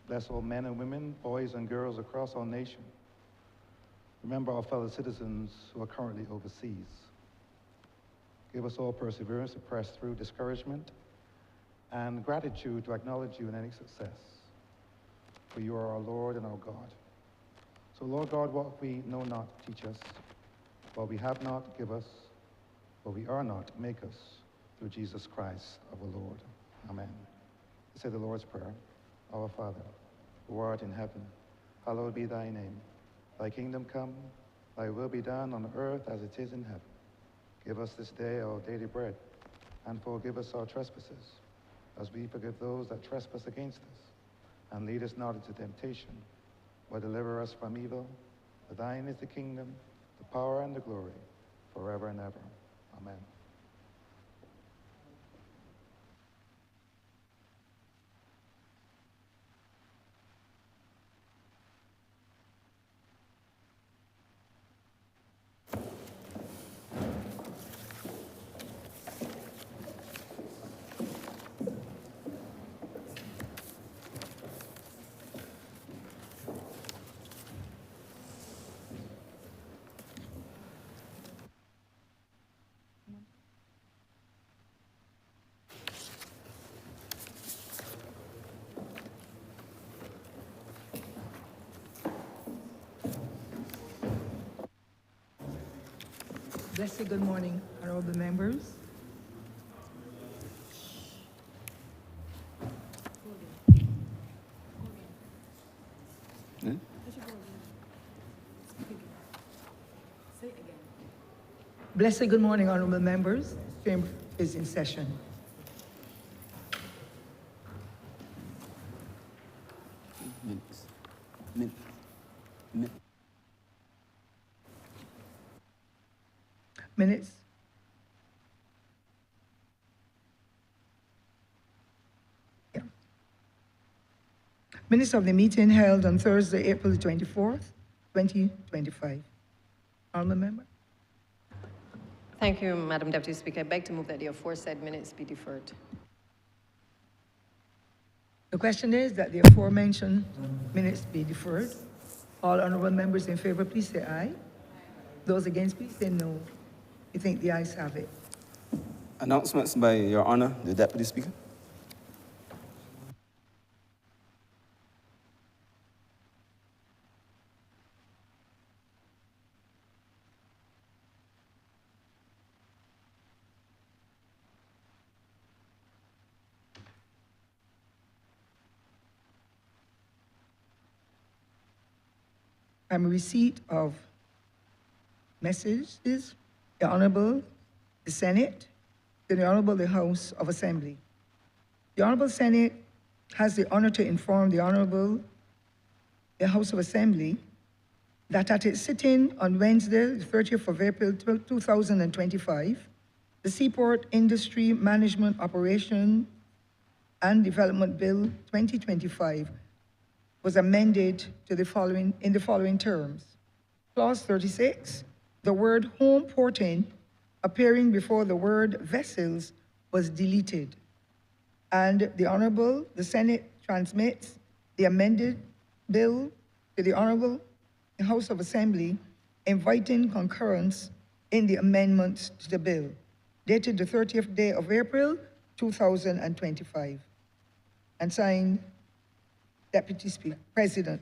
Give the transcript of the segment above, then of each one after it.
Bless all men and women, boys and girls across our nation. Remember our fellow citizens who are currently overseas. Give us all perseverance to press through discouragement and gratitude to acknowledge you in any success. For you are our Lord and our God. So Lord God, what we know not, teach us. What we have not, give us. What we are not, make us. Through Jesus Christ, our Lord. Amen. Say the Lord's Prayer. Our Father, who art in heaven, hallowed be thy name. Thy kingdom come, thy will be done on earth as it is in heaven. Give us this day our daily bread, and forgive us our trespasses, as we forgive those that trespass against us. And lead us not into temptation, but deliver us from evil. For thine is the kingdom, the power, and the glory, forever and ever. Amen. Blessed good morning, honorable members. Blessed good morning, honorable members. Chamber is in session. Minutes. Yeah. Minutes of the meeting held on Thursday, April 24th, 2025. Honorable member. Thank you, Madam Deputy Speaker. I beg to move that the aforesaid minutes be deferred. The question is that the aforementioned minutes be deferred. All honorable members in favor, please say aye. Those against, please say no. I think the ayes have it. Announcements by Your Honor, the Deputy Speaker. I'm in receipt of messages, the Honourable the Senate, and the Honourable the House of Assembly. The Honourable Senate has the honour to inform the Honourable the House of Assembly that at its sitting on Wednesday, the 30th of April 2025, the Seaport Industry Management Operation and Development Bill 2025 was amended to in the following terms. Clause 36, the word home porting appearing before the word vessels was deleted. And the Honourable, the Senate transmits the amended bill to the Honourable the House of Assembly, inviting concurrence in the amendments to the bill, dated the 30th day of April, 2025, and signed Deputy Speaker, President.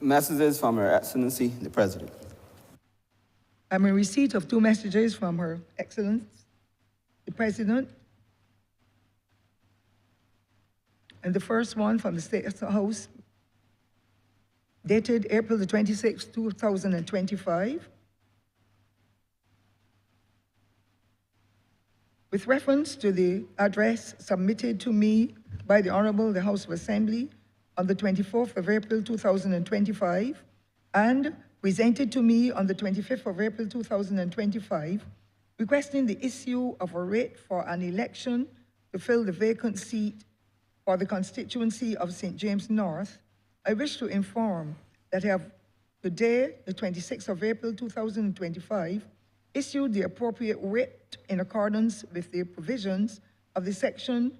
Messages from Her Excellency, the President. I'm in receipt of two messages from Her Excellency, the President. And the first one from the State House, dated April the 26th, 2025. With reference to the address submitted to me by the Honourable the House of Assembly on the 24th of April 2025 and presented to me on the 25th of April 2025, requesting the issue of a writ for an election to fill the vacant seat for the constituency of St. James North, I wish to inform that I have today, the 26th of April 2025, issued the appropriate writ in accordance with the provisions of the Section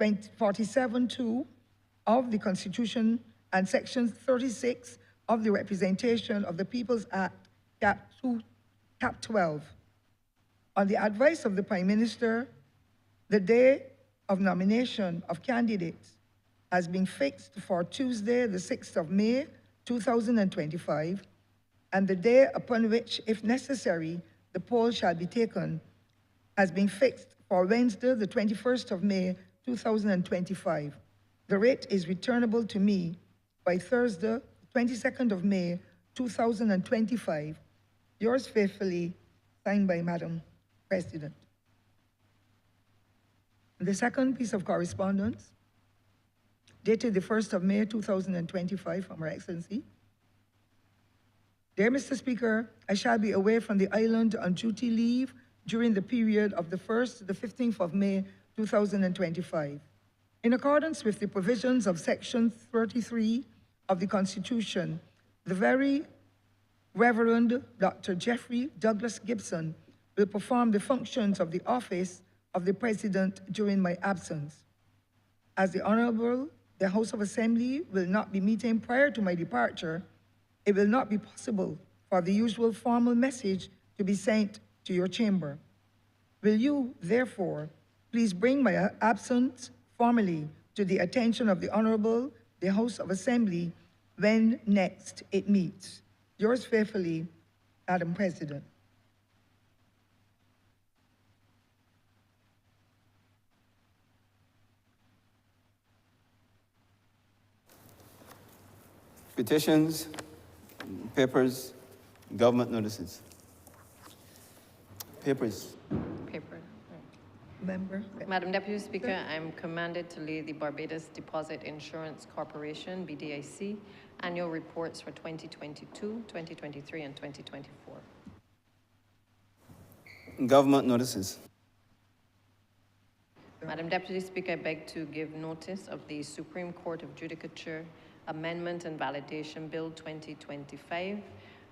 47(2) of the Constitution and Section 36 of the Representation of the People's Act, Cap 12. On the advice of the Prime Minister, the day of nomination of candidates has been fixed for Tuesday, the 6th of May, 2025, and the day upon which, if necessary, the poll shall be taken has been fixed for Wednesday, the 21st of May, 2025. The writ is returnable to me by Thursday, 22nd of May, 2025. Yours faithfully, signed by Madam President. The second piece of correspondence, dated the 1st of May, 2025, from Her Excellency. Dear Mr. Speaker, I shall be away from the island on duty leave during the period of the 1st to the 15th of May, 2025. In accordance with the provisions of Section 33 of the Constitution, the Very Reverend Dr. Jeffrey Douglas Gibson will perform the functions of the office of the President during my absence. As the Honourable, the House of Assembly will not be meeting prior to my departure, it will not be possible for the usual formal message to be sent to your chamber. Will you, therefore, please bring my absence formally to the attention of the Honourable, the House of Assembly, when next it meets. Yours faithfully, Madam President. Petitions, papers, government notices. Papers. Paper. Member. Madam Deputy Speaker, I'm commanded to lay the Barbados Deposit Insurance Corporation, BDIC, annual reports for 2022, 2023, and 2024. Government notices. Madam Deputy Speaker, I beg to give notice of the Supreme Court of Judicature Amendment and Validation Bill 2025.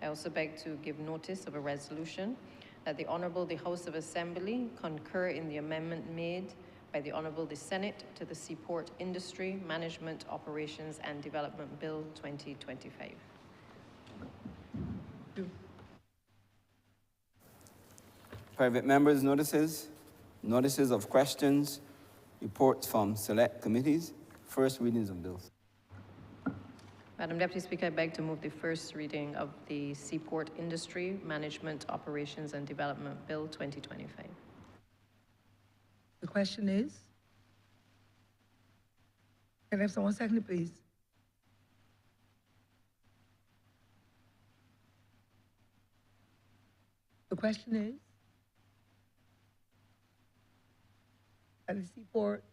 I also beg to give notice of a resolution that the Honourable, the House of Assembly, concur in the amendment made by the Honourable, the Senate to the Seaport Industry, Management, Operations and Development Bill 2025. Private members' notices, notices of questions, reports from select committees, first readings of bills. Madam Deputy Speaker, I beg to move the first reading of the Seaport Industry, Management, Operations and Development Bill 2025. The question is, can I have someone second it, please? The question is, at the Seaport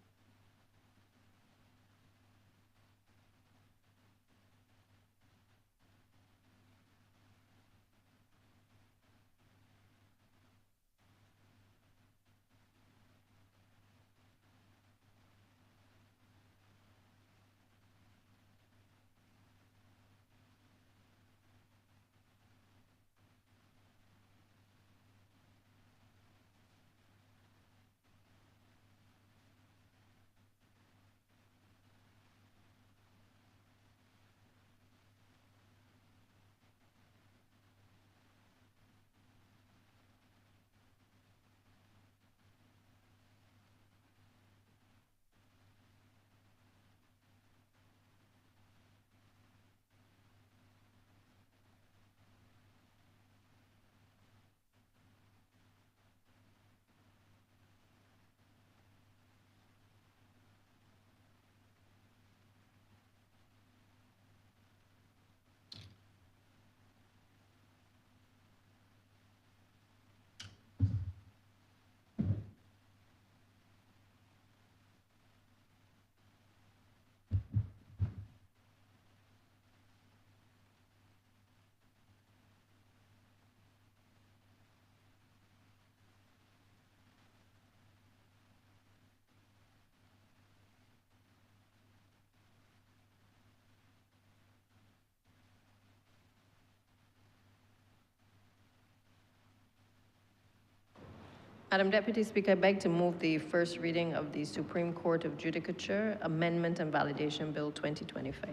Madam Deputy Speaker, I beg to move the first reading of the Supreme Court of Judicature Amendment and Validation Bill 2025.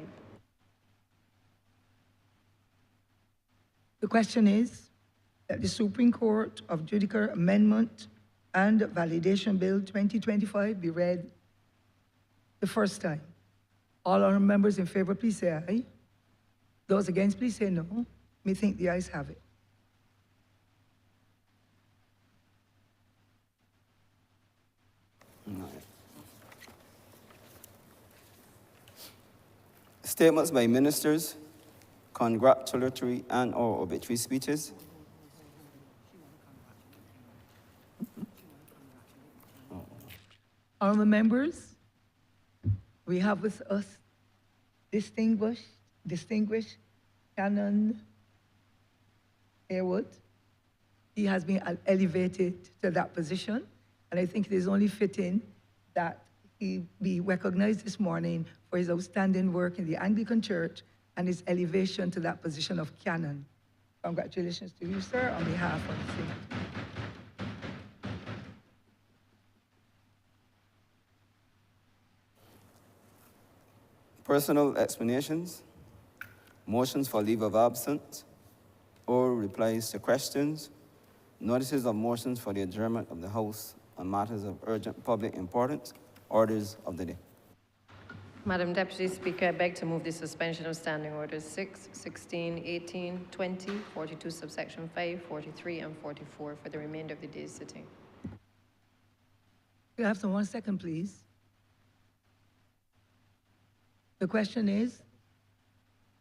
The question is that the Supreme Court of Judicature Amendment and Validation Bill 2025 be read the first time. All honourable members in favor, please say aye. Those against, please say no. Methinks the ayes have it. Statements by ministers, congratulatory and/or obituary speeches. Honourable members, we have with us distinguished Canon Haywood. He has been elevated to that position, and I think it is only fitting that he be recognized this morning for his outstanding work in the Anglican Church and his elevation to that position of canon. Congratulations to you, sir, on behalf of the Senate. Personal explanations, motions for leave of absence, or replies to questions, notices of motions for the adjournment of the House on matters of urgent public importance, orders of the day. Madam Deputy Speaker, I beg to move the suspension of Standing Orders 6, 16, 18, 20, 42 subsection 5, 43, and 44 for the remainder of the day's sitting. Could I have some 1 second, please? The question is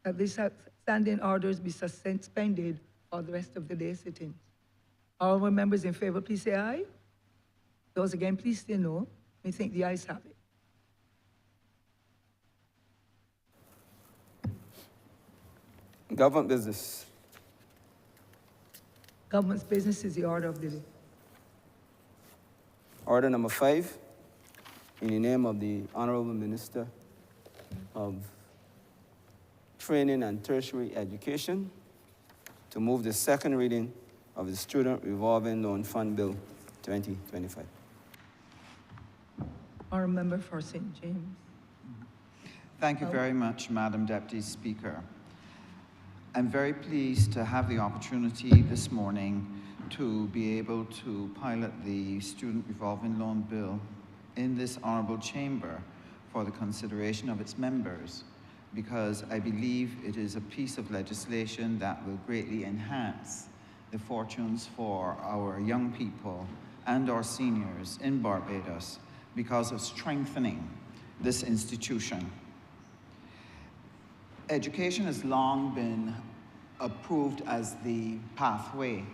that these standing orders be suspended for the rest of the day sitting. All members in favor, please say aye. Those again, please say no. Methinks the ayes have it. Government business. Government's business is the order of the day. Order number 5, in the name of the Honourable Minister of Training and Tertiary Education, to move the second reading of the Student Revolving Loan Fund Bill 2025. Honourable Member for St. James. Thank you very much, Madam Deputy Speaker. I'm very pleased to have the opportunity this morning to be able to pilot the Student Revolving Loan Bill in this Honourable Chamber for the consideration of its members, because I believe it is a piece of legislation that will greatly enhance the fortunes for our young people and our seniors in Barbados because of strengthening this institution. Education has long been approved as the pathway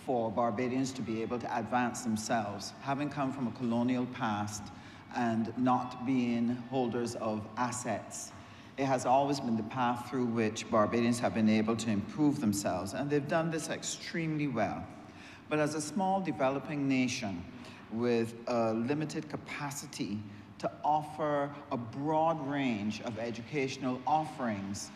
for Barbadians to be able to advance themselves, having come from a colonial past and not being holders of assets. It has always been the path through which Barbadians have been able to improve themselves, and they've done this extremely well. But as a small developing nation with a limited capacity to offer a broad range of educational offerings,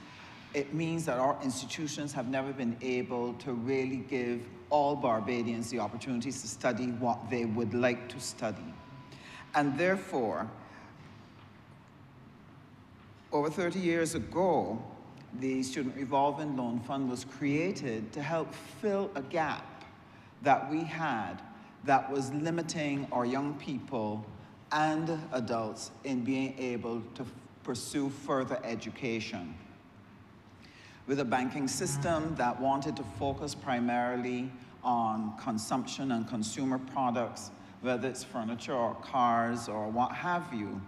it means that our institutions have never been able to really give all Barbadians the opportunities to study what they would like to study. And therefore, over 30 years ago, the Student Revolving Loan Fund was created to help fill a gap that we had that was limiting our young people and adults in being able to pursue further education. With a banking system that wanted to focus primarily on consumption and consumer products, whether it's furniture or cars or what have you,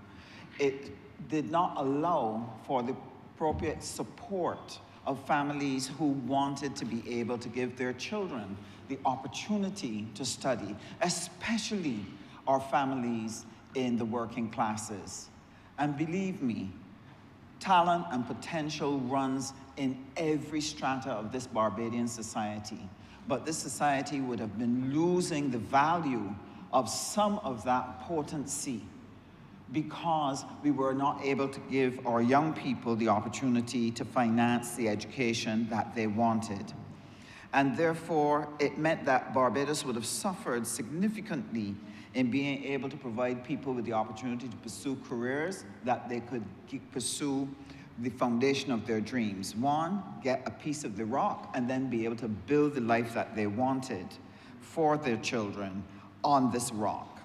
it did not allow for the appropriate support of families who wanted to be able to give their children the opportunity to study, especially our families in the working classes. And believe me, talent and potential runs in every strata of this Barbadian society. But this society would have been losing the value of some of that potency because we were not able to give our young people the opportunity to finance the education that they wanted. And therefore, it meant that Barbados would have suffered significantly in being able to provide people with the opportunity to pursue careers that they could pursue the foundation of their dreams. One, get a piece of the rock and then be able to build the life that they wanted for their children on this rock.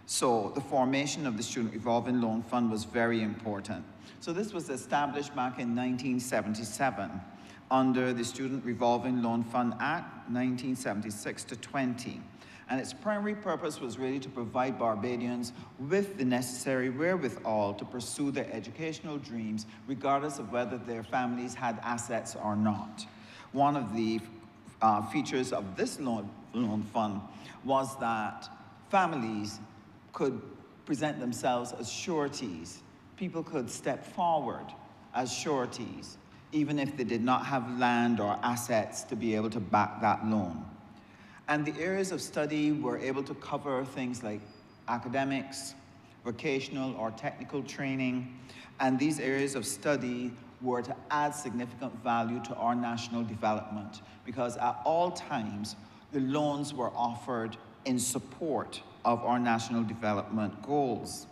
So the formation of the Student Revolving Loan Fund was very important. So this was established back in 1977 under the Student Revolving Loan Fund Act, 1976 to 20. And its primary purpose was really to provide Barbadians with the necessary wherewithal to pursue their educational dreams, regardless of whether their families had assets or not. One of the features of this loan fund was that families could present themselves as sureties. People could step forward as sureties, even if they did not have land or assets to be able to back that loan. And the areas of study were able to cover things like academics, vocational or technical training, and these areas of study were to add significant value to our national development, because at all times, the loans were offered in support of our national development goals.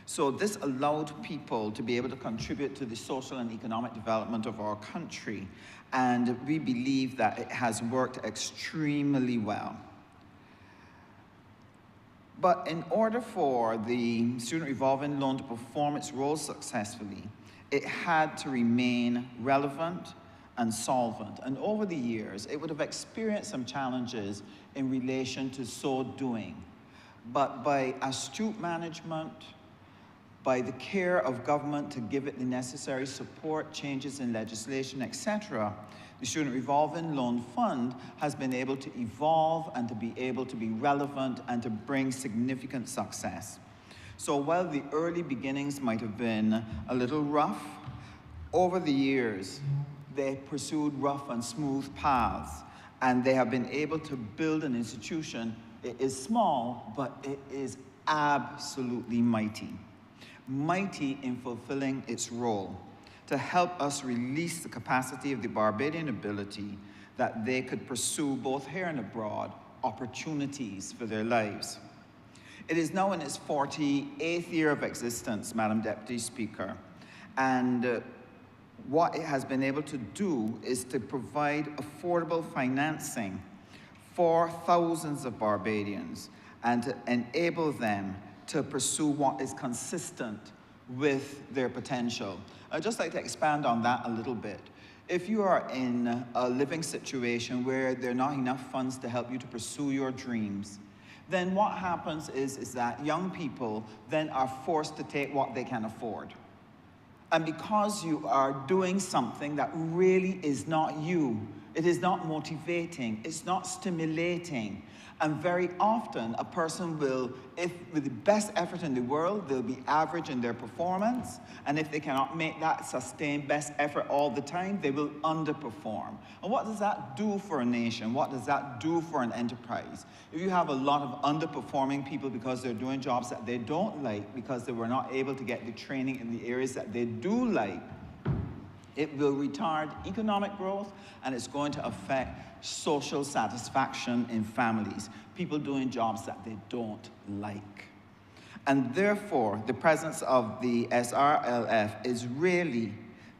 So this allowed people to be able to contribute to the social and economic development of our country, and we believe that it has worked extremely well. But in order for the Student Revolving Loan to perform its role successfully, it had to remain relevant and solvent. And over the years, it would have experienced some challenges in relation to so doing. But by astute management, by the care of government to give it the necessary support, changes in legislation, etc., the Student Revolving Loan Fund has been able to evolve and to be able to be relevant and to bring significant success. So while the early beginnings might have been a little rough, over the years, they pursued rough and smooth paths, and they have been able to build an institution. It is small, but it is absolutely mighty. Mighty in fulfilling its role to help us release the capacity of the Barbadian ability that they could pursue both here and abroad opportunities for their lives. It is now in its 48th year of existence, Madam Deputy Speaker, and what it has been able to do is to provide affordable financing for thousands of Barbadians and to enable them to pursue what is consistent with their potential. I'd just like to expand on that a little bit. If you are in a living situation where there are not enough funds to help you to pursue your dreams, then what happens is that young people then are forced to take what they can afford. And because you are doing something that really is not you, it is not motivating, it's not stimulating, and very often a person will, if with the best effort in the world, they'll be average in their performance, and if they cannot make that sustained best effort all the time, they will underperform. And what does that do for a nation? What does that do for an enterprise? If you have a lot of underperforming people because they're doing jobs that they don't like, because they were not able to get the training in the areas that they do like, it will retard economic growth, and it's going to affect social satisfaction in families, people doing jobs that they don't like. And therefore, the presence of the SRLF is really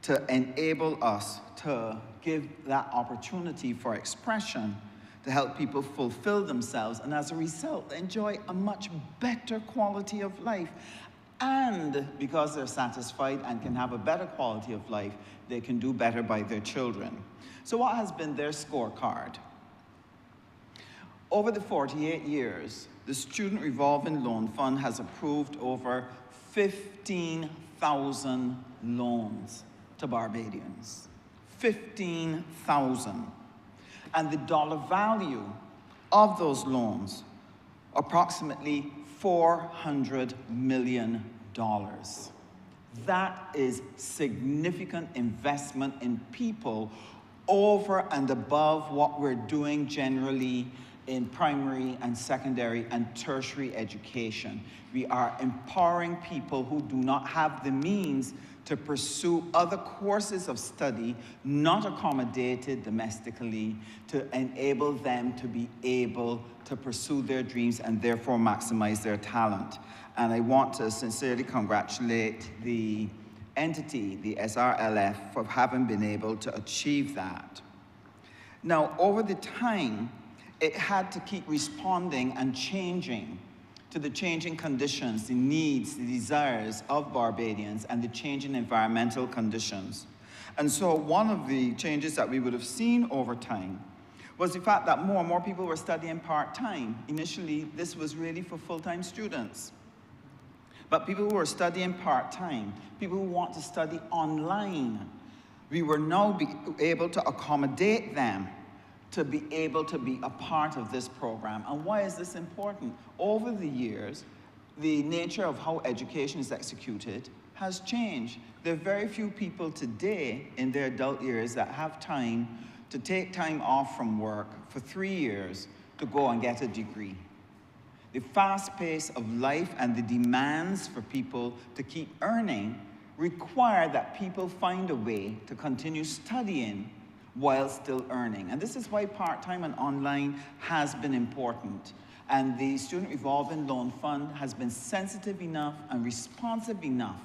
to enable us to give that opportunity for expression, to help people fulfill themselves, and as a result, enjoy a much better quality of life. And because they're satisfied and can have a better quality of life, they can do better by their children. So what has been their scorecard? Over the 48 years, the Student Revolving Loan Fund has approved over 15,000 loans to Barbadians. 15,000. And the dollar value of those loans, approximately $400 million. That is significant investment in people over and above what we're doing generally in primary and secondary and tertiary education. We are empowering people who do not have the means to pursue other courses of study not accommodated domestically, to enable them to be able to pursue their dreams and therefore maximize their talent. And I want to sincerely congratulate the entity, the SRLF, for having been able to achieve that. Now, over the time, it had to keep responding and changing to the changing conditions, the needs, the desires of Barbadians, and the changing environmental conditions. And so one of the changes that we would have seen over time was the fact that more and more people were studying part-time. Initially, this was really for full-time students. But people who are studying part-time, people who want to study online, we were now able to accommodate them to be able to be a part of this program. And why is this important? Over the years, the nature of how education is executed has changed. There are very few people today in their adult years that have time to take time off from work for 3 years to go and get a degree. The fast pace of life and the demands for people to keep earning require that people find a way to continue studying while still earning. And this is why part-time and online has been important. And the Student Revolving Loan Fund has been sensitive enough and responsive enough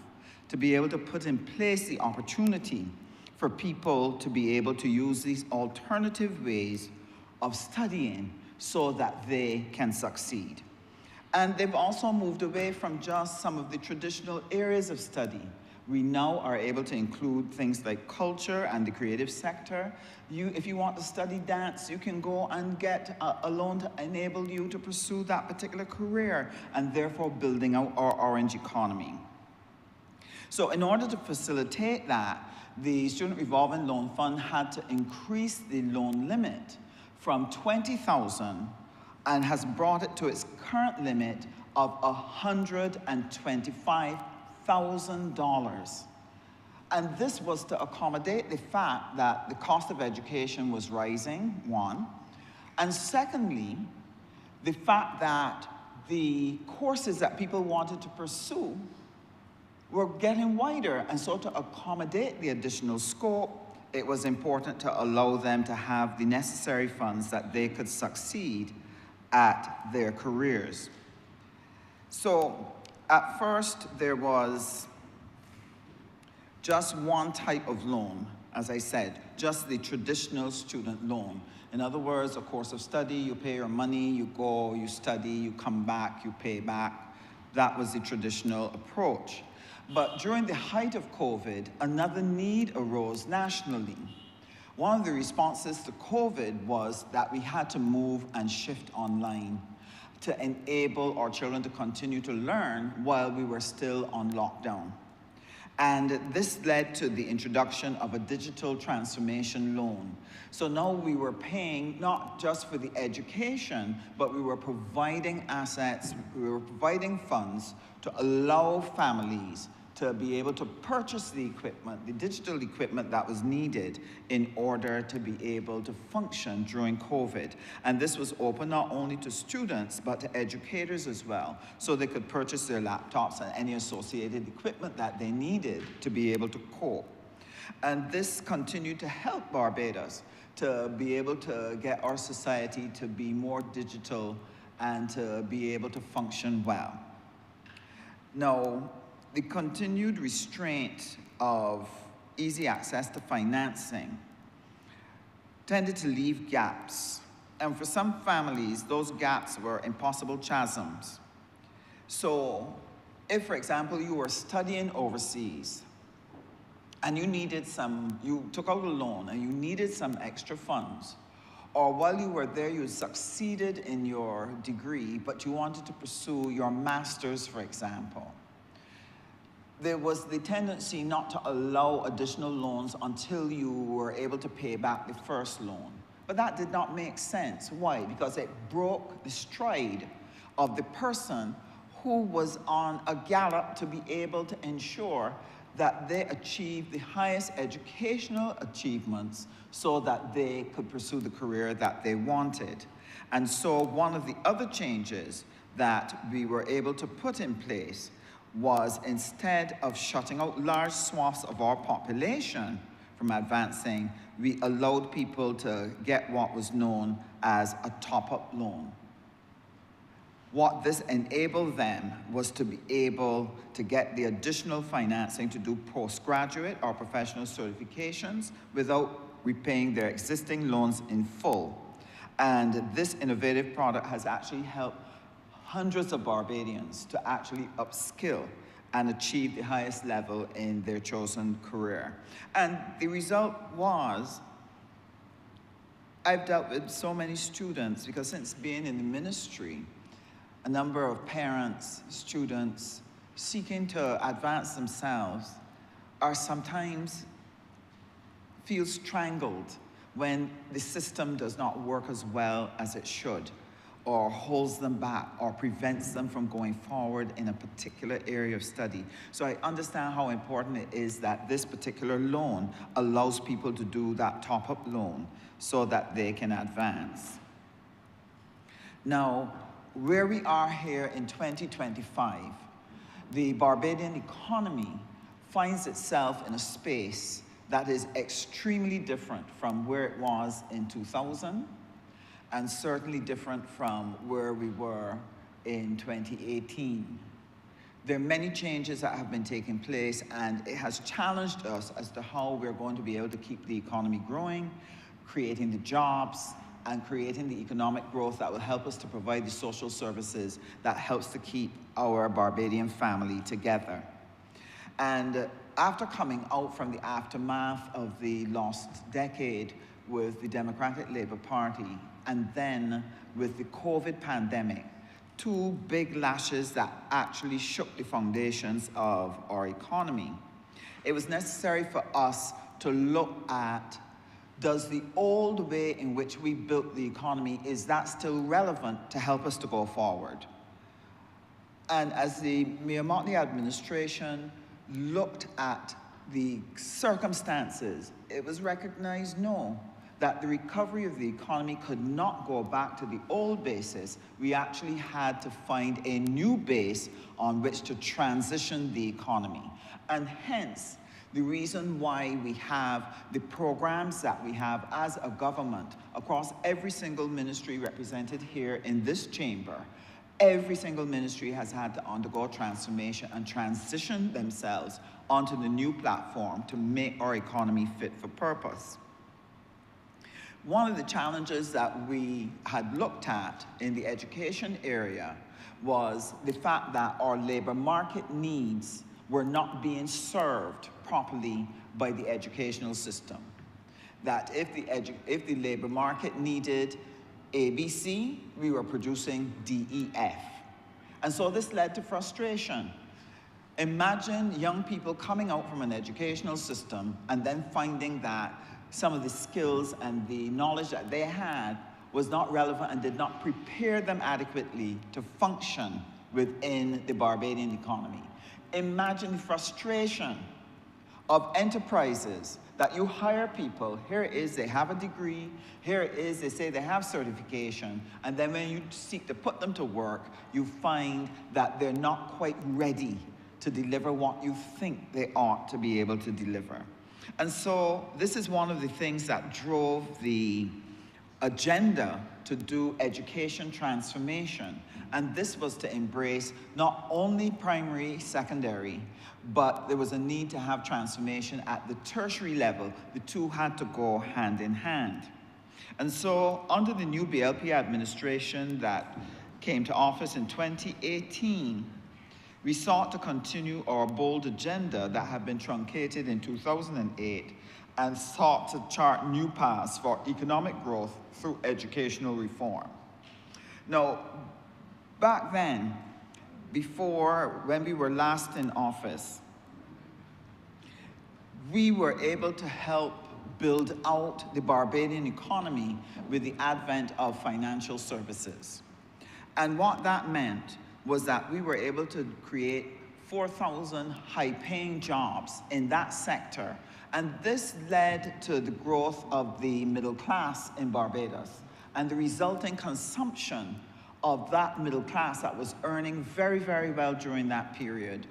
to be able to put in place the opportunity for people to be able to use these alternative ways of studying so that they can succeed. And they've also moved away from just some of the traditional areas of study. We now are able to include things like culture and the creative sector. If you want to study dance, you can go and get a loan to enable you to pursue that particular career, and therefore building out our orange economy. So in order to facilitate that, the Student Revolving Loan Fund had to increase the loan limit from $20,000 and has brought it to its current limit of $125,000. And this was to accommodate the fact that the cost of education was rising, one, and secondly, the fact that the courses that people wanted to pursue were getting wider, and so to accommodate the additional scope, it was important to allow them to have the necessary funds that they could succeed at their careers. So at first, there was just one type of loan, as I said, just the traditional student loan. In other words, a course of study, you pay your money, you go, you study, you come back, you pay back. That was the traditional approach. But during the height of COVID, another need arose nationally. One of the responses to COVID was that we had to move and shift online to enable our children to continue to learn while we were still on lockdown. And this led to the introduction of a digital transformation loan. So now we were paying not just for the education, but we were providing assets, we were providing funds to allow families to be able to purchase the equipment, the digital equipment that was needed in order to be able to function during COVID. And this was open not only to students, but to educators as well, so they could purchase their laptops and any associated equipment that they needed to be able to cope. And this continued to help Barbados to be able to get our society to be more digital and to be able to function well. Now, the continued restraint of easy access to financing tended to leave gaps. And for some families, those gaps were impossible chasms. So if, for example, you were studying overseas and you took out a loan and you needed some extra funds, or while you were there, you succeeded in your degree, but you wanted to pursue your master's, for example, there was the tendency not to allow additional loans until you were able to pay back the first loan. But that did not make sense. Why? Because it broke the stride of the person who was on a gallop to be able to ensure that they achieved the highest educational achievements so that they could pursue the career that they wanted. And so one of the other changes that we were able to put in place was, instead of shutting out large swaths of our population from advancing, we allowed people to get what was known as a top-up loan. What this enabled them was to be able to get the additional financing to do postgraduate or professional certifications without repaying their existing loans in full. And this innovative product has actually helped hundreds of Barbadians to actually upskill and achieve the highest level in their chosen career. And the result was, I've dealt with so many students, because since being in the ministry, a number of parents, students seeking to advance themselves are sometimes feel strangled when the system does not work as well as it should, or holds them back, or prevents them from going forward in a particular area of study. So I understand how important it is that this particular loan allows people to do that top-up loan so that they can advance. Now, where we are here in 2025, the Barbadian economy finds itself in a space that is extremely different from where it was in 2000, and certainly different from where we were in 2018. There are many changes that have been taking place, and it has challenged us as to how we're going to be able to keep the economy growing, creating the jobs, and creating the economic growth that will help us to provide the social services that helps to keep our Barbadian family together. And after coming out from the aftermath of the lost decade with the Democratic Labour Party, and then with the COVID pandemic, two big lashes that actually shook the foundations of our economy, it was necessary for us to look at, does the old way in which we built the economy, is that still relevant to help us to go forward? And as the Mayor Motley administration looked at the circumstances, it was recognized, no, that the recovery of the economy could not go back to the old basis. We actually had to find a new base on which to transition the economy. And hence, the reason why we have the programs that we have as a government across every single ministry represented here in this chamber. Every single ministry has had to undergo transformation and transition themselves onto the new platform to make our economy fit for purpose. One of the challenges that we had looked at in the education area was the fact that our labor market needs were not being served properly by the educational system. That if the labor market needed ABC, we were producing DEF. And so this led to frustration. Imagine young people coming out from an educational system and then finding that some of the skills and the knowledge that they had was not relevant and did not prepare them adequately to function within the Barbadian economy. Imagine the frustration of enterprises that you hire people, here it is, they have a degree, here it is, they say they have certification, and then when you seek to put them to work, you find that they're not quite ready to deliver what you think they ought to be able to deliver. And so this is one of the things that drove the agenda to do education transformation. And this was to embrace not only primary, secondary, but there was a need to have transformation at the tertiary level. The two had to go hand in hand. And so under the new BLP administration that came to office in 2018, we sought to continue our bold agenda that had been truncated in 2008 and sought to chart new paths for economic growth through educational reform. Now, back then, when we were last in office, we were able to help build out the Barbadian economy with the advent of financial services. And what that meant was that we were able to create 4,000 high-paying jobs in that sector. And this led to the growth of the middle class in Barbados and the resulting consumption of that middle class that was earning very, very well during that period.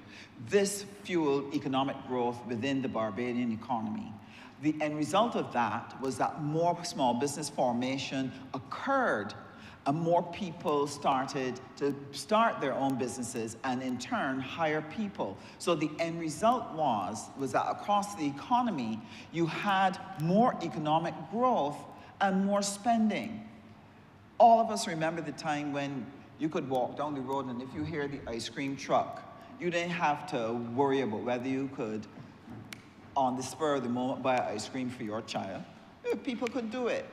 This fueled economic growth within the Barbadian economy. The end result of that was that more small business formation occurred, and more people started to start their own businesses and in turn hire people. So the end result was that across the economy, you had more economic growth and more spending. All of us remember the time when you could walk down the road and if you hear the ice cream truck, you didn't have to worry about whether you could, on the spur of the moment, buy ice cream for your child. People could do it.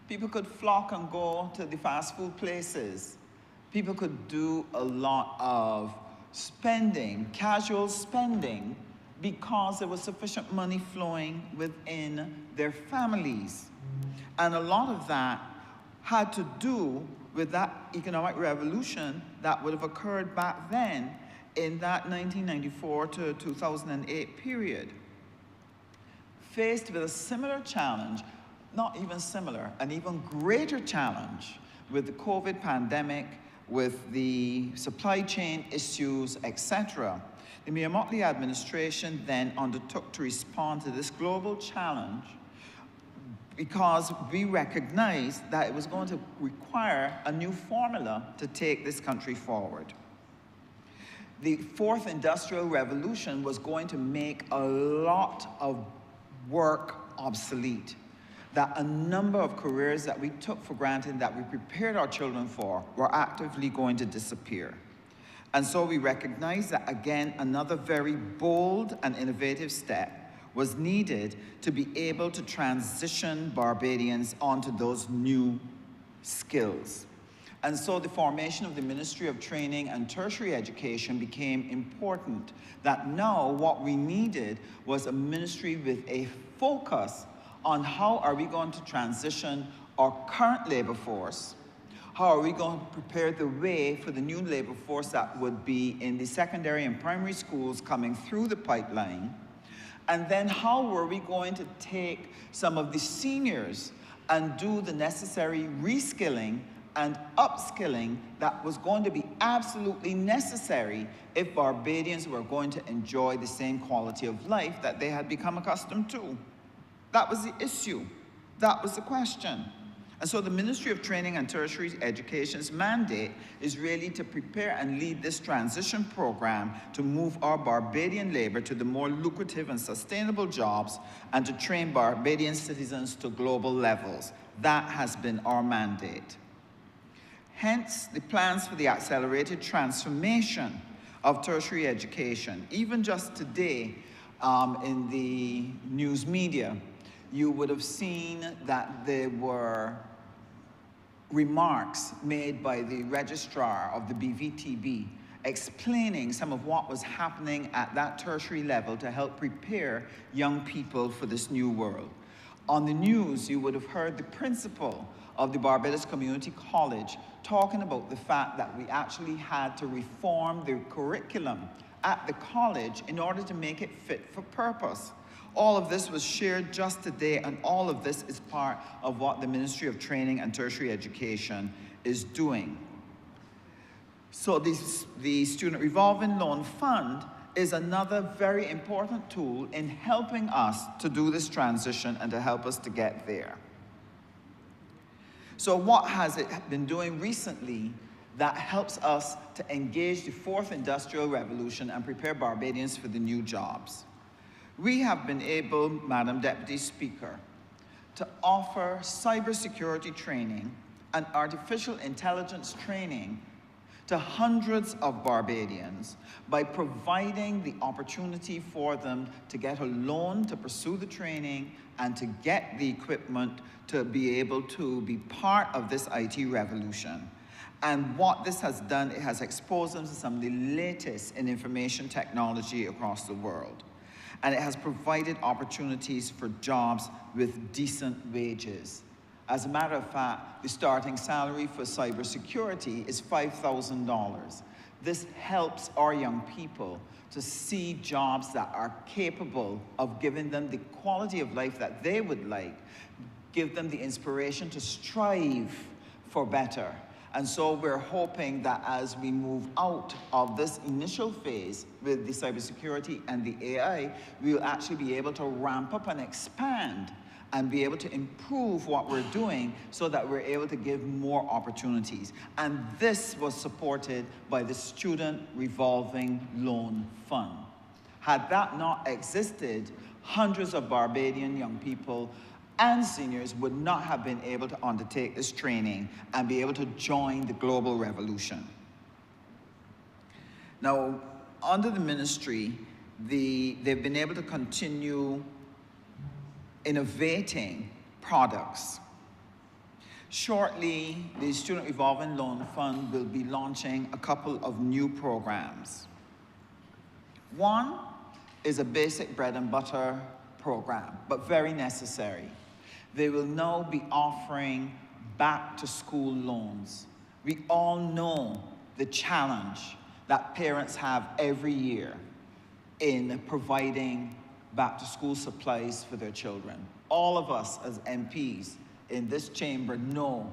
People could flock and go to the fast food places. People could do a lot of spending, casual spending, because there was sufficient money flowing within their families. And a lot of that had to do with that economic revolution that would have occurred back then in that 1994 to 2008 period. Faced with a similar challenge, not even similar, an even greater challenge with the COVID pandemic, with the supply chain issues, etc. The Mayor Mottley administration then undertook to respond to this global challenge because we recognized that it was going to require a new formula to take this country forward. The fourth industrial revolution was going to make a lot of work obsolete, that a number of careers that we took for granted, that we prepared our children for, were actively going to disappear. And so we recognized that, again, another very bold and innovative step was needed to be able to transition Barbadians onto those new skills. And so the formation of the Ministry of Training and Tertiary Education became important, that now what we needed was a ministry with a focus on how are we going to transition our current labor force, how are we going to prepare the way for the new labor force that would be in the secondary and primary schools coming through the pipeline, and then how were we going to take some of the seniors and do the necessary reskilling and upskilling that was going to be absolutely necessary if Barbadians were going to enjoy the same quality of life that they had become accustomed to. That was the issue. That was the question. And so the Ministry of Training and Tertiary Education's mandate is really to prepare and lead this transition program to move our Barbadian labor to the more lucrative and sustainable jobs and to train Barbadian citizens to global levels. That has been our mandate. Hence, the plans for the accelerated transformation of tertiary education. Even just today, in the news media, you would have seen that there were remarks made by the registrar of the BVTB explaining some of what was happening at that tertiary level to help prepare young people for this new world. On the news, you would have heard the principal of the Barbados Community College talking about the fact that we actually had to reform the curriculum at the college in order to make it fit for purpose. All of this was shared just today, and all of this is part of what the Ministry of Training and Tertiary Education is doing. So the Student Revolving Loan Fund is another very important tool in helping us to do this transition and to help us to get there. So what has it been doing recently that helps us to engage the fourth industrial revolution and prepare Barbadians for the new jobs? We have been able, Madam Deputy Speaker, to offer cybersecurity training and artificial intelligence training to hundreds of Barbadians by providing the opportunity for them to get a loan to pursue the training and to get the equipment to be able to be part of this IT revolution. And what this has done, it has exposed them to some of the latest in information technology across the world. And it has provided opportunities for jobs with decent wages. As a matter of fact, the starting salary for cybersecurity is $5,000. This helps our young people to see jobs that are capable of giving them the quality of life that they would like, give them the inspiration to strive for better, And so we're hoping that as we move out of this initial phase with the cybersecurity and the AI, we'll actually be able to ramp up and expand and be able to improve what we're doing so that we're able to give more opportunities. And this was supported by the Student Revolving Loan Fund. Had that not existed, hundreds of Barbadian young people and seniors would not have been able to undertake this training and be able to join the global revolution. Now, under the ministry, they've been able to continue innovating products. Shortly, the Student Revolving Loan Fund will be launching a couple of new programs. One is a basic bread and butter program, but very necessary. They will now be offering back-to-school loans. We all know the challenge that parents have every year in providing back-to-school supplies for their children. All of us as MPs in this chamber know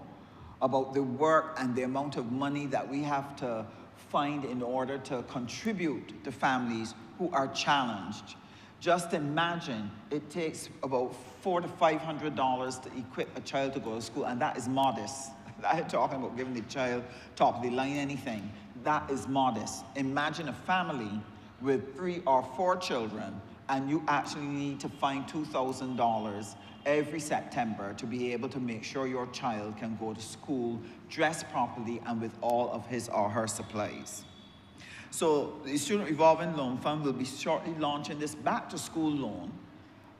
about the work and the amount of money that we have to find in order to contribute to families who are challenged. Just imagine, it takes about $400 to $500 to equip a child to go to school, and that is modest. I'm talking about giving the child top of the line anything. That is modest. Imagine a family with 3 or 4 children, and you actually need to find $2,000 every September to be able to make sure your child can go to school dressed properly and with all of his or her supplies. So the Student Revolving Loan Fund will be shortly launching this back-to-school loan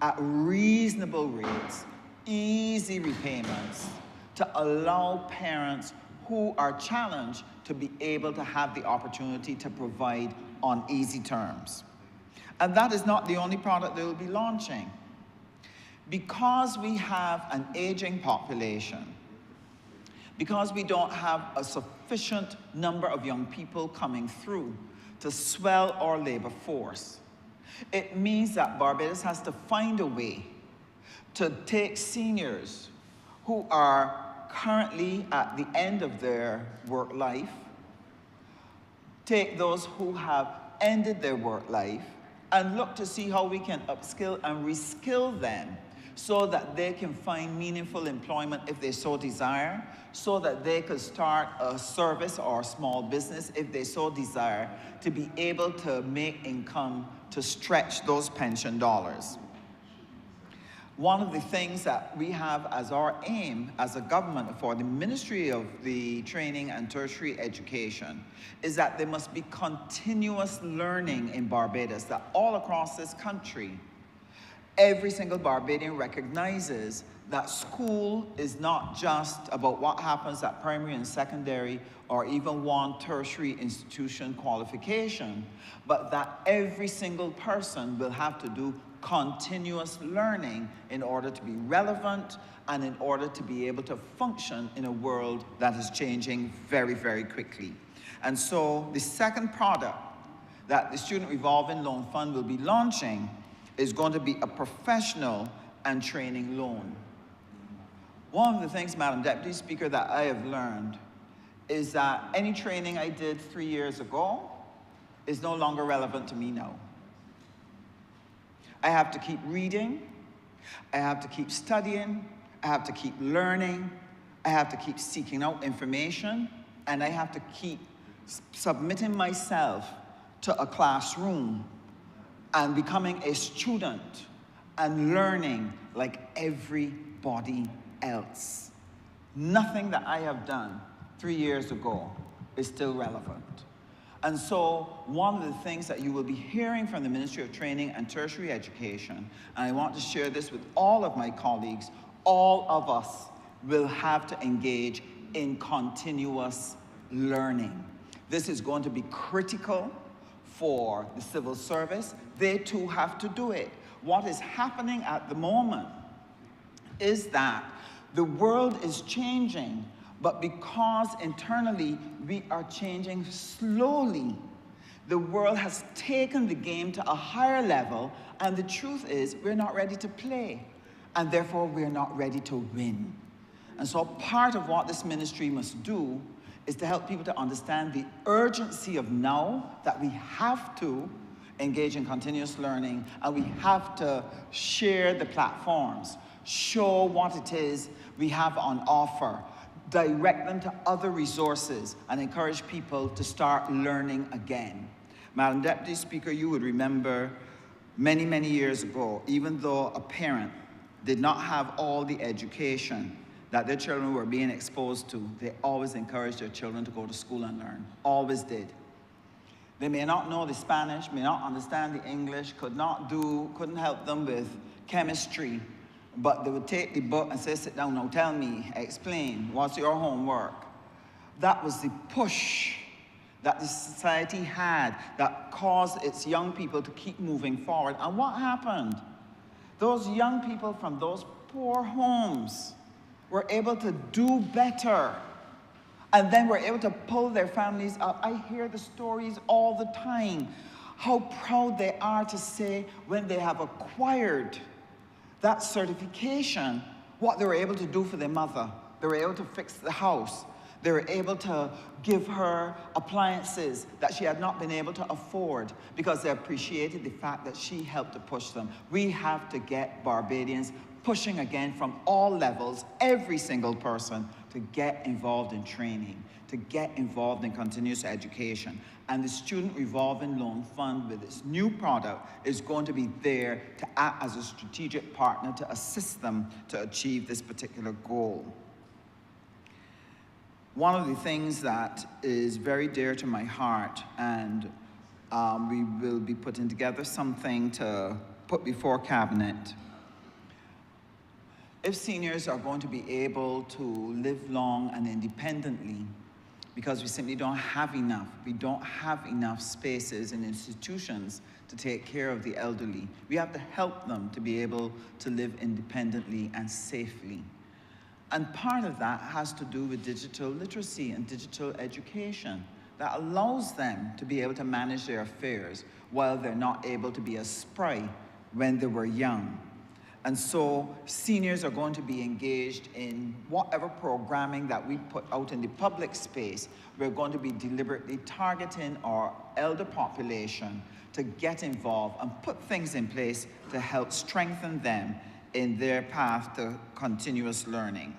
at reasonable rates, easy repayments, to allow parents who are challenged to be able to have the opportunity to provide on easy terms. And that is not the only product they will be launching. Because we have an aging population, because we don't have a sufficient number of young people coming through to swell our labor force, it means that Barbados has to find a way to take seniors who are currently at the end of their work life, take those who have ended their work life, and look to see how we can upskill and reskill them so that they can find meaningful employment if they so desire, so that they could start a service or a small business if they so desire, to be able to make income to stretch those pension dollars. One of the things that we have as our aim as a government for the Ministry of the Training and Tertiary Education is that there must be continuous learning in Barbados, that all across this country, every single Barbadian recognizes that school is not just about what happens at primary and secondary or even one tertiary institution qualification, but that every single person will have to do continuous learning in order to be relevant and in order to be able to function in a world that is changing very, very quickly. And so the second product that the Student Revolving Loan Fund will be launching is going to be a professional and training loan. One of the things, Madam Deputy Speaker, that I have learned is that any training I did 3 years ago is no longer relevant to me now. I have to keep reading, I have to keep studying, I have to keep learning, I have to keep seeking out information, and I have to keep submitting myself to a classroom and becoming a student and learning like everybody else. Nothing that I have done 3 years ago is still relevant. And so one of the things that you will be hearing from the Ministry of Training and Tertiary Education, and I want to share this with all of my colleagues, all of us will have to engage in continuous learning. This is going to be critical for the civil service. They too have to do it. What is happening at the moment is that the world is changing, but because internally we are changing slowly, the world has taken the game to a higher level, and the truth is we're not ready to play, and therefore we're not ready to win. And so part of what this ministry must do is to help people to understand the urgency of now, that we have to engage in continuous learning, and we have to share the platforms, show what it is we have on offer, direct them to other resources, and encourage people to start learning again. Madam Deputy Speaker, you would remember many, many years ago, even though a parent did not have all the education that their children were being exposed to, they always encouraged their children to go to school and learn, always did. They may not know the Spanish, may not understand the English, couldn't help them with chemistry, but they would take the book and say, sit down now, tell me, explain, what's your homework? That was the push that the society had that caused its young people to keep moving forward. And what happened? Those young people from those poor homes were able to do better, and then were able to pull their families up. I hear the stories all the time, how proud they are to say when they have acquired that certification, what they were able to do for their mother. They were able to fix the house. They were able to give her appliances that she had not been able to afford because they appreciated the fact that she helped to push them. We have to get Barbadians pushing again from all levels, every single person, to get involved in training, to get involved in continuous education. And the Student Revolving Loan Fund, with its new product, is going to be there to act as a strategic partner to assist them to achieve this particular goal. One of the things that is very dear to my heart, and we will be putting together something to put before Cabinet. If seniors are going to be able to live long and independently, because we simply don't have enough spaces in institutions to take care of the elderly, we have to help them to be able to live independently and safely. And part of that has to do with digital literacy and digital education that allows them to be able to manage their affairs while they're not able to be as spry when they were young. And so seniors are going to be engaged in whatever programming that we put out in the public space. We're going to be deliberately targeting our elder population to get involved and put things in place to help strengthen them in their path to continuous learning.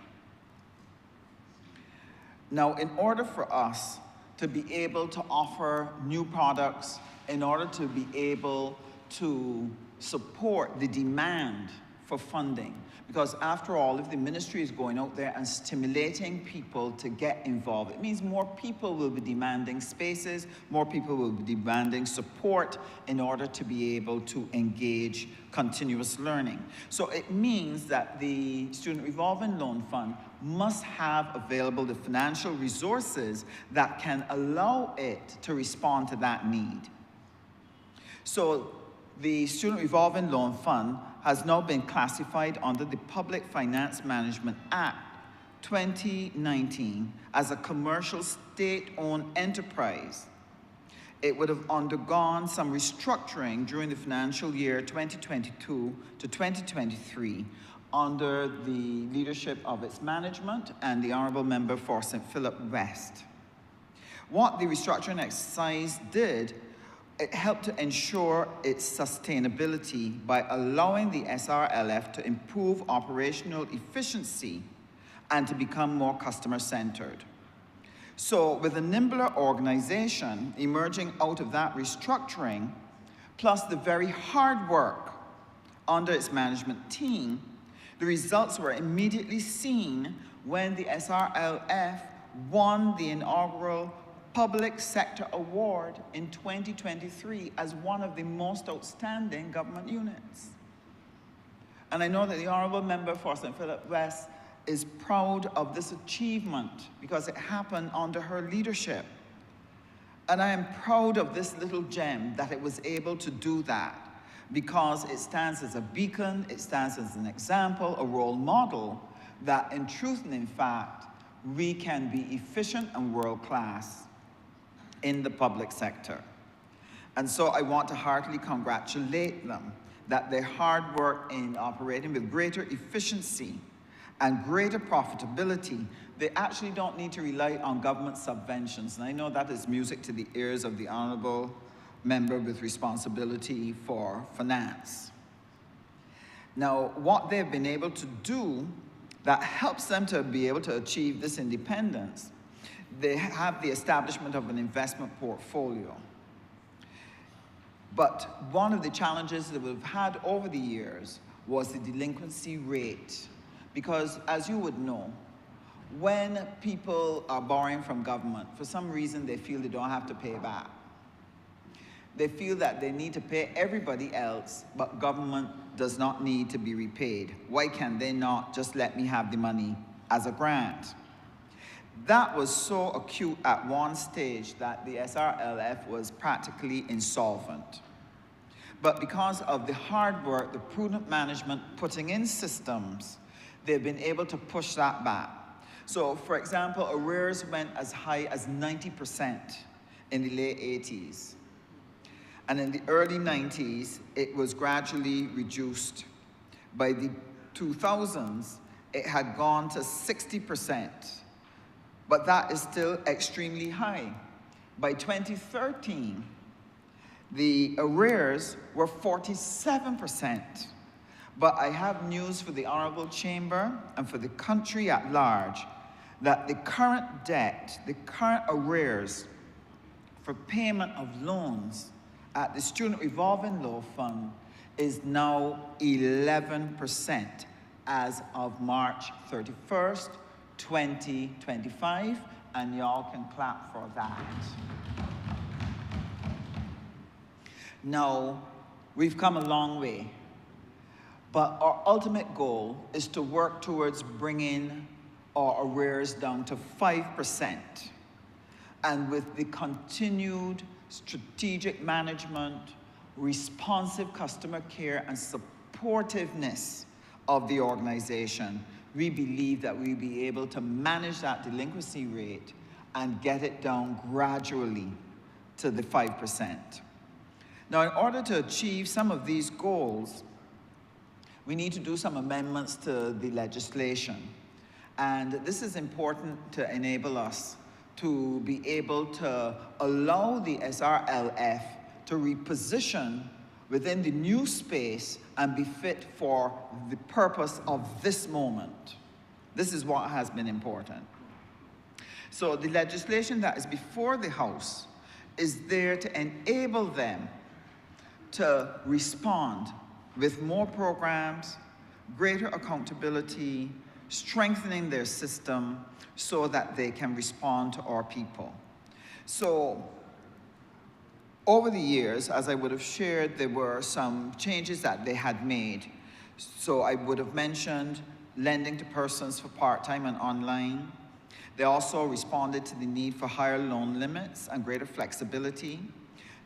Now, in order for us to be able to offer new products, in order to be able to support the demand for funding, because after all, if the ministry is going out there and stimulating people to get involved, it means more people will be demanding spaces, more people will be demanding support in order to be able to engage continuous learning. So it means that the Student Revolving Loan Fund must have available the financial resources that can allow it to respond to that need. So the Student Revolving Loan Fund has now been classified under the Public Finance Management Act 2019 as a commercial state-owned enterprise. It would have undergone some restructuring during the financial year 2022 to 2023 under the leadership of its management and the Honourable Member for St. Philip West. What the restructuring exercise did, it helped to ensure its sustainability by allowing the SRLF to improve operational efficiency and to become more customer-centered. So with a nimbler organization emerging out of that restructuring, plus the very hard work under its management team, the results were immediately seen when the SRLF won the inaugural Public Sector Award in 2023 as one of the most outstanding government units. And I know that the Honourable Member for St. Philip West is proud of this achievement because it happened under her leadership. And I am proud of this little gem that it was able to do that because it stands as a beacon, it stands as an example, a role model that in truth and in fact, we can be efficient and world-class in the public sector. And so I want to heartily congratulate them that their hard work in operating with greater efficiency and greater profitability, they actually don't need to rely on government subventions. And I know that is music to the ears of the Honourable Member with responsibility for finance. Now, what they've been able to do that helps them to be able to achieve this independence, they have the establishment of an investment portfolio. But one of the challenges that we've had over the years was the delinquency rate. Because as you would know, when people are borrowing from government, for some reason they feel they don't have to pay back. They feel that they need to pay everybody else, but government does not need to be repaid. Why can they not just let me have the money as a grant? That was so acute at one stage that the SRLF was practically insolvent. But because of the hard work, the prudent management, putting in systems, they've been able to push that back. So, for example, arrears went as high as 90% in the late 80s. And in the early 90s, it was gradually reduced. By the 2000s, it had gone to 60%. But that is still extremely high. By 2013, the arrears were 47%. But I have news for the Honourable Chamber and for the country at large that the current debt, the current arrears for payment of loans at the Student Revolving Loan Fund is now 11% as of March 31st, 2025, and y'all can clap for that. Now, we've come a long way, but our ultimate goal is to work towards bringing our arrears down to 5%. And with the continued strategic management, responsive customer care, and supportiveness of the organization, we believe that we'll be able to manage that delinquency rate and get it down gradually to the 5%. Now, in order to achieve some of these goals, we need to do some amendments to the legislation. And this is important to enable us to be able to allow the SRLF to reposition within the new space and be fit for the purpose of this moment. This is what has been important. So the legislation that is before the House is there to enable them to respond with more programs, greater accountability, strengthening their system so that they can respond to our people. So over the years, as I would have shared, there were some changes that they had made. So I would have mentioned lending to persons for part-time and online. They also responded to the need for higher loan limits and greater flexibility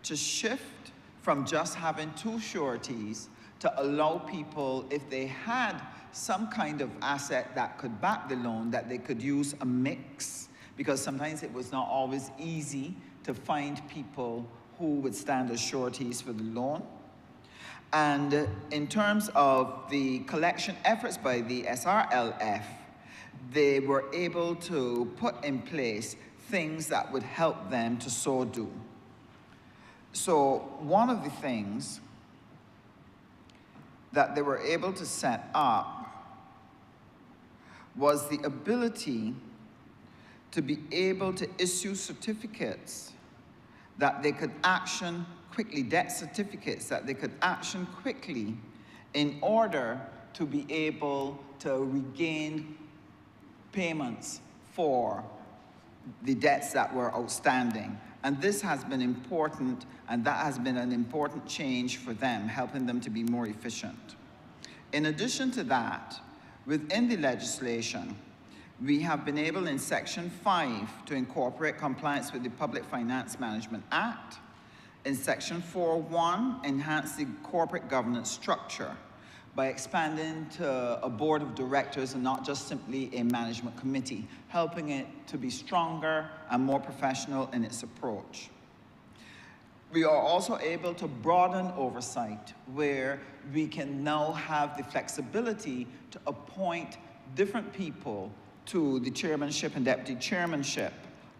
to shift from just having two sureties to allow people, if they had some kind of asset that could back the loan, that they could use a mix, because sometimes it was not always easy to find people who would stand as sureties for the loan. And in terms of the collection efforts by the SRLF, they were able to put in place things that would help them to so do. So one of the things that they were able to set up was the ability to be able to issue certificates that they could action quickly, debt certificates that they could action quickly in order to be able to regain payments for the debts that were outstanding. And this has been important, and that has been an important change for them, helping them to be more efficient. In addition to that, within the legislation, we have been able in Section 5 to incorporate compliance with the Public Finance Management Act. In Section 4.1, enhance the corporate governance structure by expanding to a board of directors and not just simply a management committee, helping it to be stronger and more professional in its approach. We are also able to broaden oversight, where we can now have the flexibility to appoint different people to the chairmanship and deputy chairmanship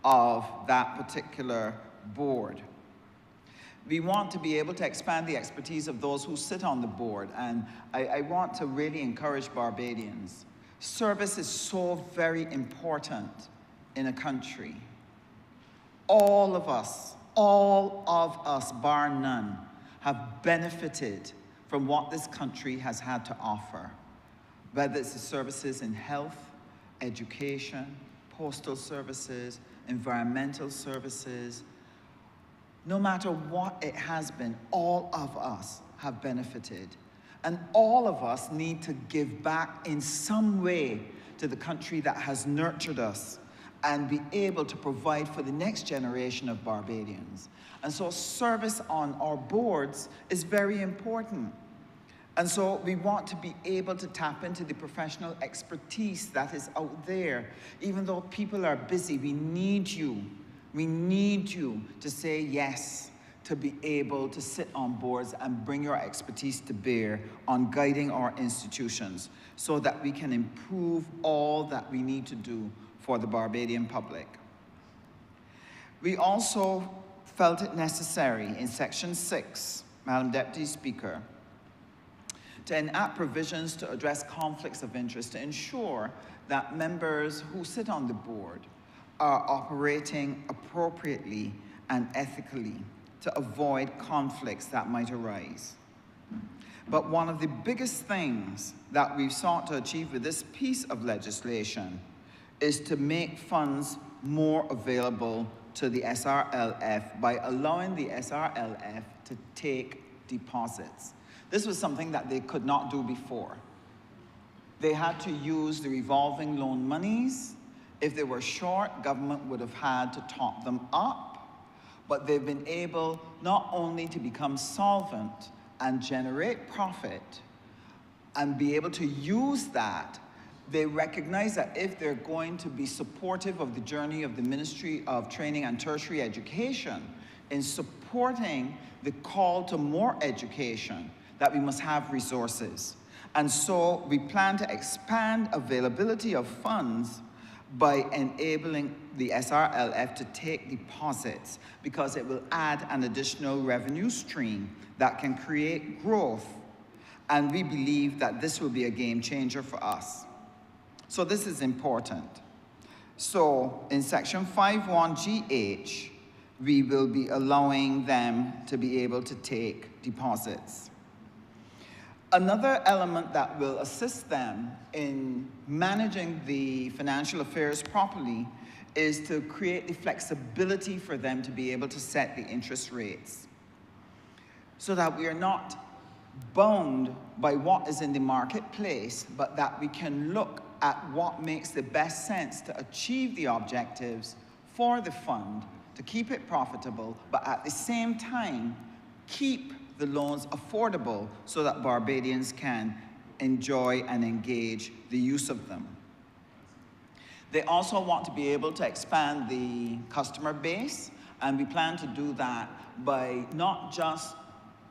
of that particular board. We want to be able to expand the expertise of those who sit on the board, and I want to really encourage Barbadians. Service is so very important in a country. All of us, bar none, have benefited from what this country has had to offer, whether it's the services in health, education, postal services, environmental services. No matter what it has been, all of us have benefited. And all of us need to give back in some way to the country that has nurtured us and be able to provide for the next generation of Barbadians. And so service on our boards is very important. And so we want to be able to tap into the professional expertise that is out there. Even though people are busy, we need you. We need you to say yes, to be able to sit on boards and bring your expertise to bear on guiding our institutions so that we can improve all that we need to do for the Barbadian public. We also felt it necessary in Section 6, Madam Deputy Speaker, to enact provisions to address conflicts of interest to ensure that members who sit on the board are operating appropriately and ethically to avoid conflicts that might arise. But one of the biggest things that we've sought to achieve with this piece of legislation is to make funds more available to the SRLF by allowing the SRLF to take deposits. This was something that they could not do before. They had to use the revolving loan monies. If they were short, government would have had to top them up. But they've been able not only to become solvent and generate profit and be able to use that, they recognize that if they're going to be supportive of the journey of the Ministry of Training and Tertiary Education in supporting the call to more education, that we must have resources. And so we plan to expand availability of funds by enabling the SRLF to take deposits, because it will add an additional revenue stream that can create growth. And we believe that this will be a game changer for us. So this is important. So in Section 51GH, we will be allowing them to be able to take deposits. Another element that will assist them in managing the financial affairs properly is to create the flexibility for them to be able to set the interest rates so that we are not bound by what is in the marketplace, but that we can look at what makes the best sense to achieve the objectives for the fund, to keep it profitable, but at the same time, keep the loans affordable so that Barbadians can enjoy and engage the use of them. They also want to be able to expand the customer base, and we plan to do that by not just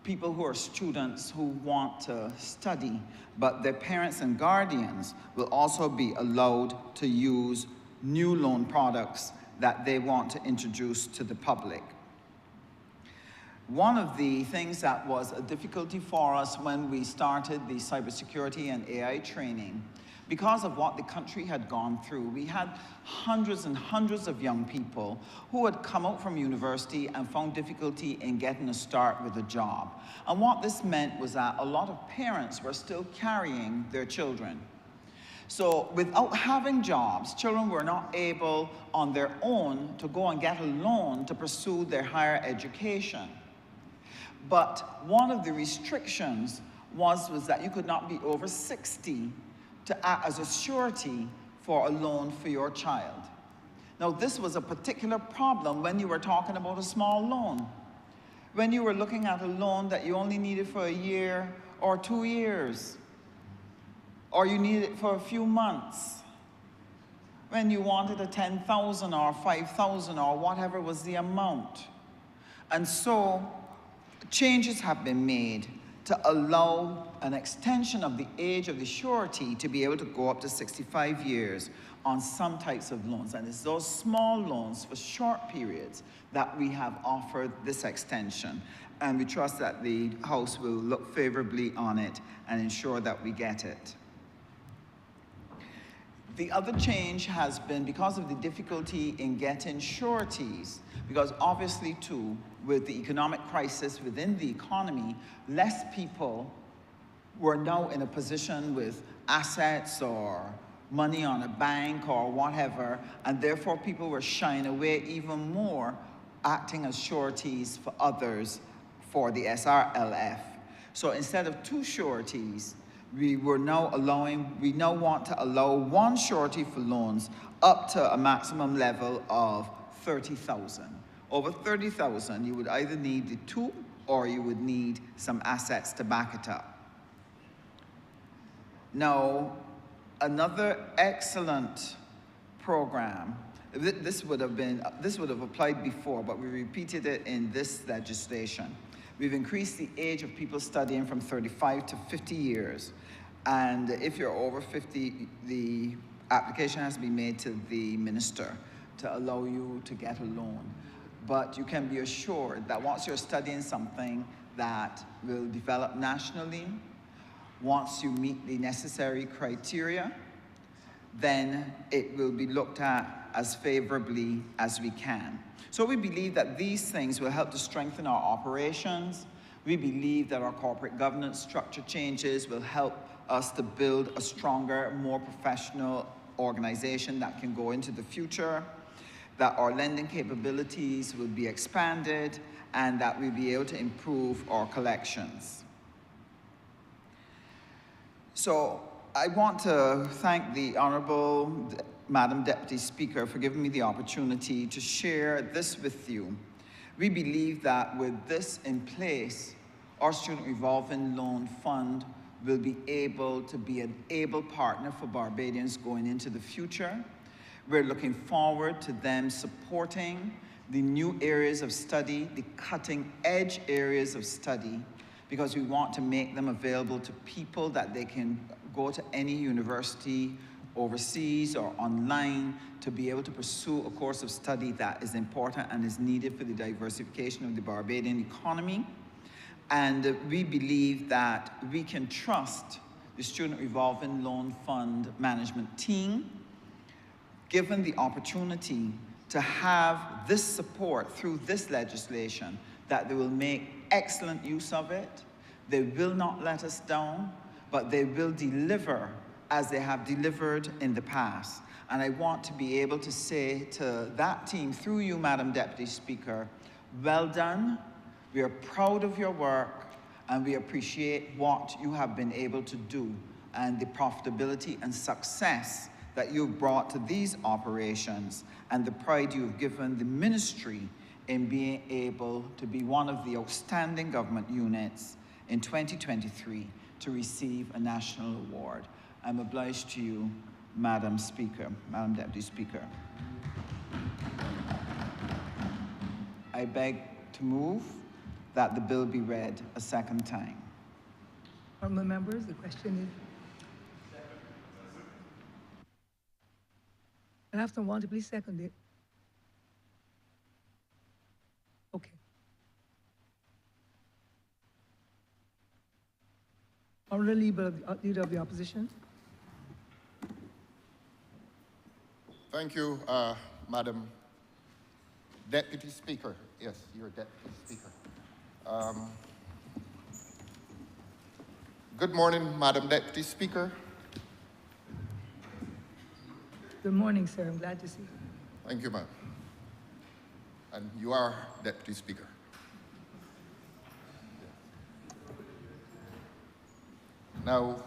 people who are students who want to study, but their parents and guardians will also be allowed to use new loan products that they want to introduce to the public. One of the things that was a difficulty for us when we started the cybersecurity and AI training, because of what the country had gone through, we had hundreds and hundreds of young people who had come out from university and found difficulty in getting a start with a job. And what this meant was that a lot of parents were still carrying their children. So without having jobs, children were not able on their own to go and get a loan to pursue their higher education. But one of the restrictions was that you could not be over 60 to act as a surety for a loan for your child. Now, this was a particular problem when you were talking about a small loan. When you were looking at a loan that you only needed for a year or 2 years, or you needed it for a few months, when you wanted a 10,000 or 5,000 or whatever was the amount. And so changes have been made to allow an extension of the age of the surety to be able to go up to 65 years on some types of loans. And it's those small loans for short periods that we have offered this extension. And we trust that the House will look favorably on it and ensure that we get it. The other change has been because of the difficulty in getting sureties, because obviously too, with the economic crisis within the economy, less people were now in a position with assets or money on a bank or whatever, and therefore people were shying away even more, acting as sureties for others for the SRLF. So instead of 2 sureties, we now want to allow 1 surety for loans up to a maximum level of 30,000. Over 30,000, you would either need the 2 or you would need some assets to back it up. Now, another excellent program, this would have applied before, but we repeated it in this legislation. We've increased the age of people studying from 35 to 50 years. And if you're over 50, the application has to be made to the minister to allow you to get a loan. But you can be assured that once you're studying something that will develop nationally, once you meet the necessary criteria, then it will be looked at as favorably as we can. So we believe that these things will help to strengthen our operations. We believe that our corporate governance structure changes will help us to build a stronger, more professional organization that can go into the future, that our lending capabilities will be expanded, and that we'll be able to improve our collections. So I want to thank the Honourable Madam Deputy Speaker for giving me the opportunity to share this with you. We believe that with this in place, our Student Revolving Loan Fund will be able to be an able partner for Barbadians going into the future. We're looking forward to them supporting the new areas of study, the cutting-edge areas of study, because we want to make them available to people that they can go to any university overseas or online to be able to pursue a course of study that is important and is needed for the diversification of the Barbadian economy. And we believe that we can trust the Student Revolving Loan Fund management team, given the opportunity to have this support through this legislation, that they will make excellent use of it. They will not let us down, but they will deliver as they have delivered in the past. And I want to be able to say to that team, through you, Madam Deputy Speaker, well done. We are proud of your work, and we appreciate what you have been able to do and the profitability and success that you've brought to these operations, and the pride you've given the ministry in being able to be one of the outstanding government units in 2023 to receive a national award. I'm obliged to you, Madam Speaker, Madam Deputy Speaker. I beg to move that the bill be read a second time. Honourable members, the question is... I'll have someone to please second it. Okay. Honourable Leader of the Opposition. Thank you, Madam Deputy Speaker. Yes, you're Deputy Speaker. Good morning, Madam Deputy Speaker. Good morning, sir. I'm glad to see you. Thank you, ma'am. And you are Deputy Speaker. Now,